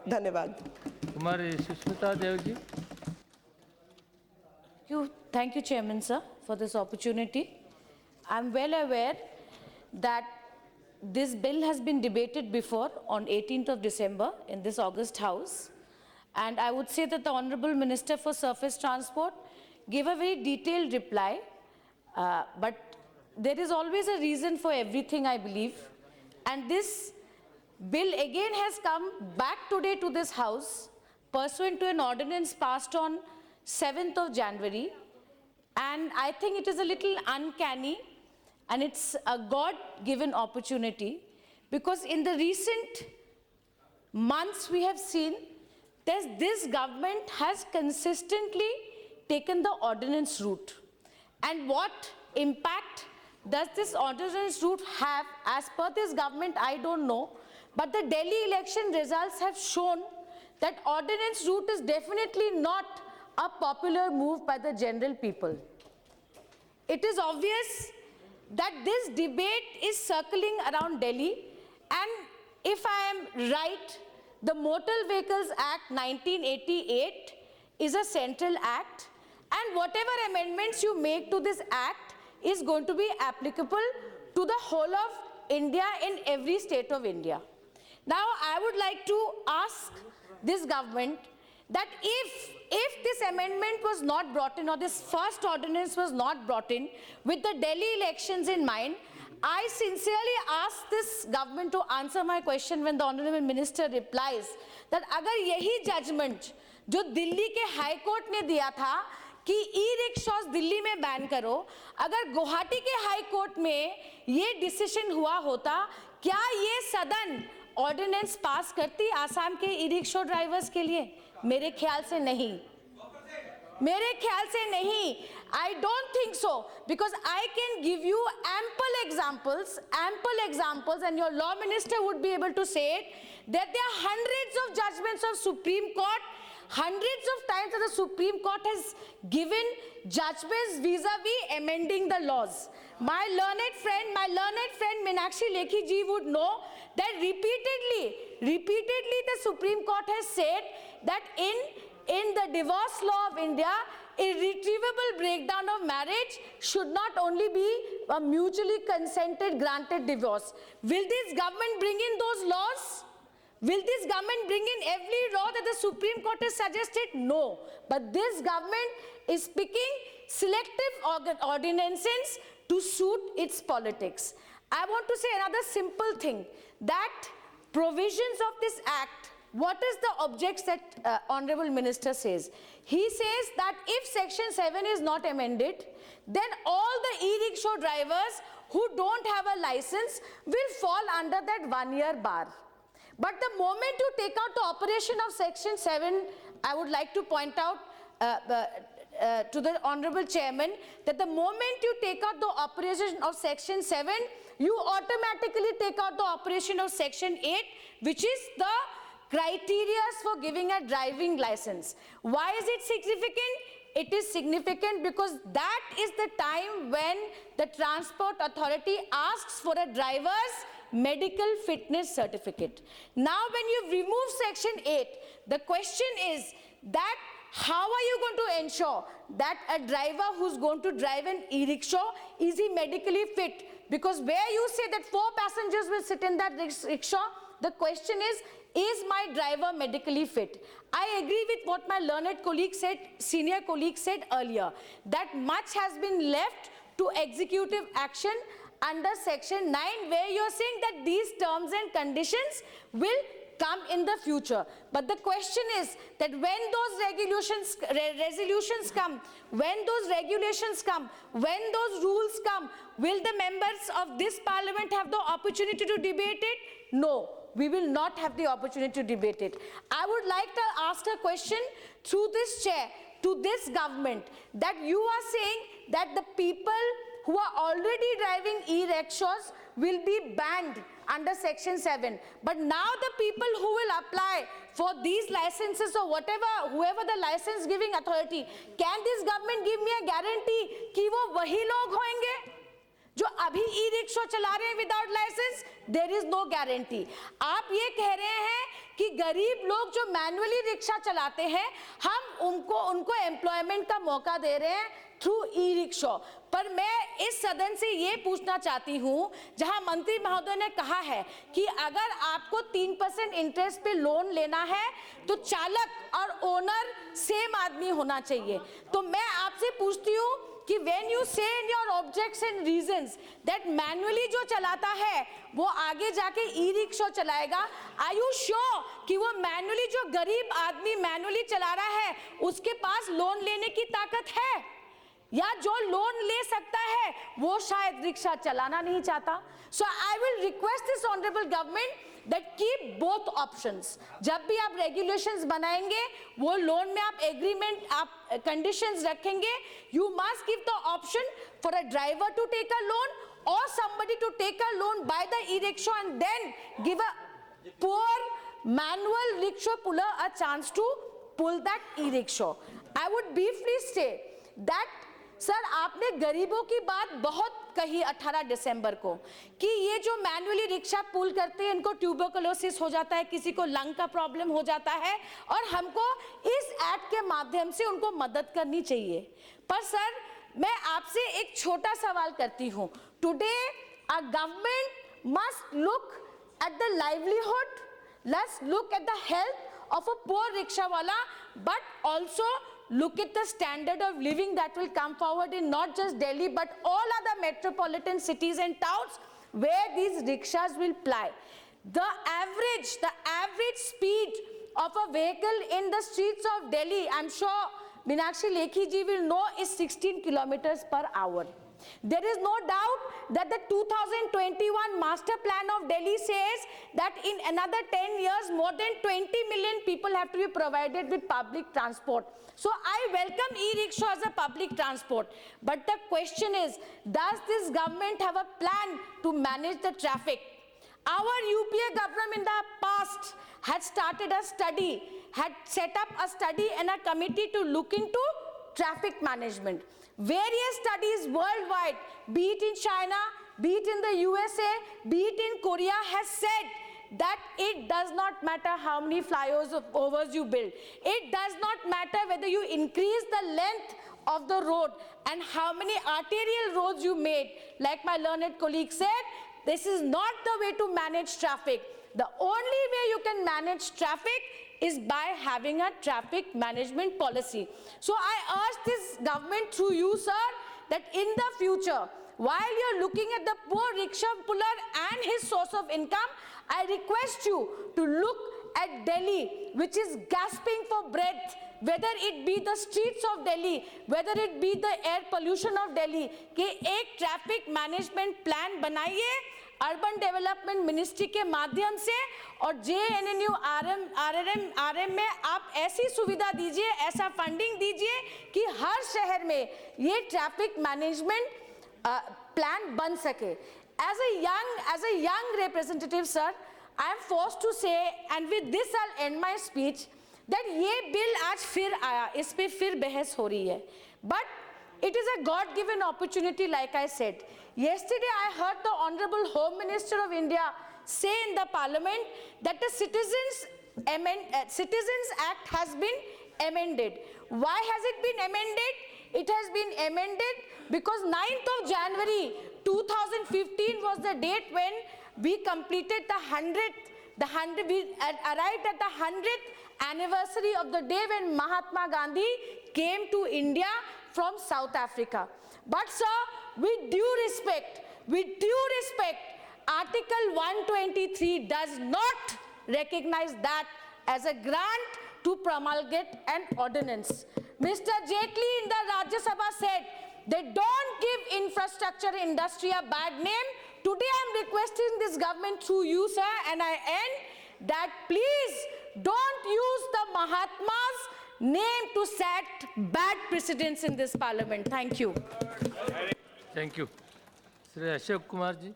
धन्यवाद। कुमारी Sushmita Dev ji. Thank you, Chairman, sir, for this opportunity. I'm well aware that this bill has been debated before on 18th of December in this August House. And I would say that the Honorable Minister for Surface Transport gave a very detailed reply. But there is always a reason for everything, I believe. And this bill again has come back today to this House pursuant to an ordinance passed on 7th of January. And I think it is a little uncanny, and it's a God-given opportunity, because in the recent months we have seen that this government has consistently taken the ordinance route. And what impact does this ordinance route have? As per this government, I don't know, but the Delhi election results have shown that ordinance route is definitely not a popular move by the general people. It is obvious that this debate is circling around Delhi, and if I am right, the Motor Vehicles Act 1988 is a central act, and whatever amendments you make to this act is going to be applicable to the whole of India in every state of India. Now, I would like to ask this government that if this amendment was not brought in, or this first ordinance was not brought in with the Delhi elections in mind, I sincerely ask this government to answer my question when the Honorable Minister replies that agar yahi judgment जो दिल्ली के high court ने दिया था कि ई-रिक्शास दिल्ली में ban करो, अगर गुवाहाटी के हाई कोर्ट में ये डिसीजन हुआ होता, क्या ये सदन ऑर्डिनेंस पास करती आसाम के ई-रिक्शा ड्राइवर्स के लिए? मेरे ख्याल से नहीं, मेरे ख्याल से नहीं. I don't think so, because I can give you ample examples, and your law minister would be able to say it, that there are hundreds of judgments of Supreme Court, hundreds of times that the Supreme Court has given judgments vis-a-vis amending the laws. My learned friend Meenakshi Lekhi ji would know that repeatedly the Supreme Court has said that in the divorce law of India, irretrievable breakdown of marriage should not only be a mutually consented granted divorce. Will this government bring in those laws? Will this government bring in every law that the Supreme Court has suggested? No. But this government is picking selective ordinances to suit its politics. I want to say another simple thing, that provisions of this act, what is the objects that Honorable Minister says? He says that if Section 7 is not amended, then all the e-rickshaw drivers who don't have a license will fall under that 1-year bar. But the moment you take out the operation of Section 7, I would like to point out to the Honorable Chairman that the moment you take out the operation of Section 7, you automatically take out the operation of Section 8, which is the criteria for giving a driving license. Why is it significant? It is significant because that is the time when the Transport Authority asks for a driver's medical fitness certificate. Now, when you remove Section 8, the question is that how are you going to ensure that a driver who's going to drive an e-rickshaw, is he medically fit? Because where you say that 4 passengers will sit in that rickshaw, the question is my driver medically fit? I agree with what my learned colleague said, senior colleague said earlier, that much has been left to executive action under Section 9, where you're saying that these terms and conditions will come in the future. But the question is that when those resolutions come, when those regulations come, when those rules come, will the members of this parliament have the opportunity to debate it? No, we will not have the opportunity to debate it. I would like to ask a question through this chair to this government, that you are saying that the people who are already driving e-rickshaws will be banned under Section 7. But now the people who will apply for these licenses or whoever the license giving authority, can this government give me a guarantee कि वो वही लोग होंगे जो अभी e rickshaw चला रहे हैं without licence? There is no guarantee. आप ये कह रहे हैं कि गरीब लोग जो मैनुअली रिक्शा चलाते हैं, हम उनको एम्प्लॉयमेंट का मौका दे रहे हैं थ्रू ई रिक्शा। पर मैं इस सदन से ये पूछना चाहती हूँ, जहां मंत्री महोदय ने कहा है कि अगर आपको 3% इंटरेस्ट पे लोन लेना है तो चालक और ओनर सेम आदमी होना चाहिए। तो मैं आपसे पूछती हूँ कि when you say in your objects and reasons that manually जो चलाता है वो आगे जाके ई रिक्शा चलाएगा, are you sure कि वो मैनुअली जो गरीब आदमी मैनुअली चला रहा है उसके पास लोन लेने की ताकत है? या जो लोन ले सकता है वो शायद रिक्शा चलाना नहीं चाहता। So I will request this honorable government that keep both options. जब भी आप regulations बनाएंगे, वो लोन में आप agreement, आप conditions रखेंगे, you must give the option for a driver to take a loan or somebody to take a loan by the e-rickshaw and then give a poor manual rickshaw puller a chance to pull that e-rickshaw. I would briefly say that sir आपने गरीबों की बात बहुत कही 18 दिसंबर को कि ये जो मैनुअली रिक्शा पुल करते हैं इनको ट्यूबरकुलोसिस हो जाता है, किसी को लंग का प्रॉब्लम हो जाता है और हमको इस एक्ट के माध्यम से उनको मदद करनी चाहिए। पर सर मैं आपसे एक छोटा सवाल करती हूँ, today a government must look at the livelihood, let's look at the health of a poor rickshaw वाला, but also look at the standard of living that will come forward in not just Delhi but all other metropolitan cities and towns where these rickshaws will ply. The average speed of a vehicle in the streets of Delhi, I'm sure Meenakshi Lekhi ji will know, is 16 kilometers per hour. There is no doubt that the 2021 master plan of Delhi says that in another 10 years more than 20 million people have to be provided with public transport. So I welcome e-rickshaw as a public transport, but the question is, does this government have a plan to manage the traffic? Our UPA government in the past had started a study, had set up a study and a committee to look into traffic management. Various studies worldwide, be it in China, be it in the USA, be it in Korea, has said that it does not matter how many flyovers you build. It does not matter whether you increase the length of the road and how many arterial roads you made. Like my learned colleague said, this is not the way to manage traffic. The only way you can manage traffic is by having a traffic management policy. So I urge this government through you, sir, that in the future, while you're looking at the poor rickshaw puller and his source of income, I request you to look at Delhi, which is gasping for breath, whether it be the streets of Delhi, whether it be the air pollution of Delhi, कि एक traffic management plan बनाइए urban development ministry के माध्यम से और JNNU RM में आप ऐसी सुविधा दीजिए, ऐसा फंडिंग दीजिए कि हर शहर में ये ट्रैफिक मैनेजमेंट प्लान बन सके। As a young representative, sir, I am forced to say, and with this I'll end my speech, that ये बिल आज फिर आया, इस पे फिर बहस हो रही है, but it is a God-given opportunity, like I said. Yesterday, I heard the Honorable Home Minister of India say in the Parliament that the Citizens Act has been amended. Why has it been amended? It has been amended because 9th of January 2015 was the date when we completed we arrived at the 100th anniversary of the day when Mahatma Gandhi came to India from South Africa. But sir, with due respect, Article 123 does not recognize that as a grant to promulgate an ordinance. Mr. Jaitley in the Rajya Sabha said, they don't give infrastructure industry a bad name. Today I'm requesting this government through you, sir, and I end that please don't use the Mahatma's name to set bad precedents in this parliament. Thank you. Thank you. Sri Ashok Kumar ji.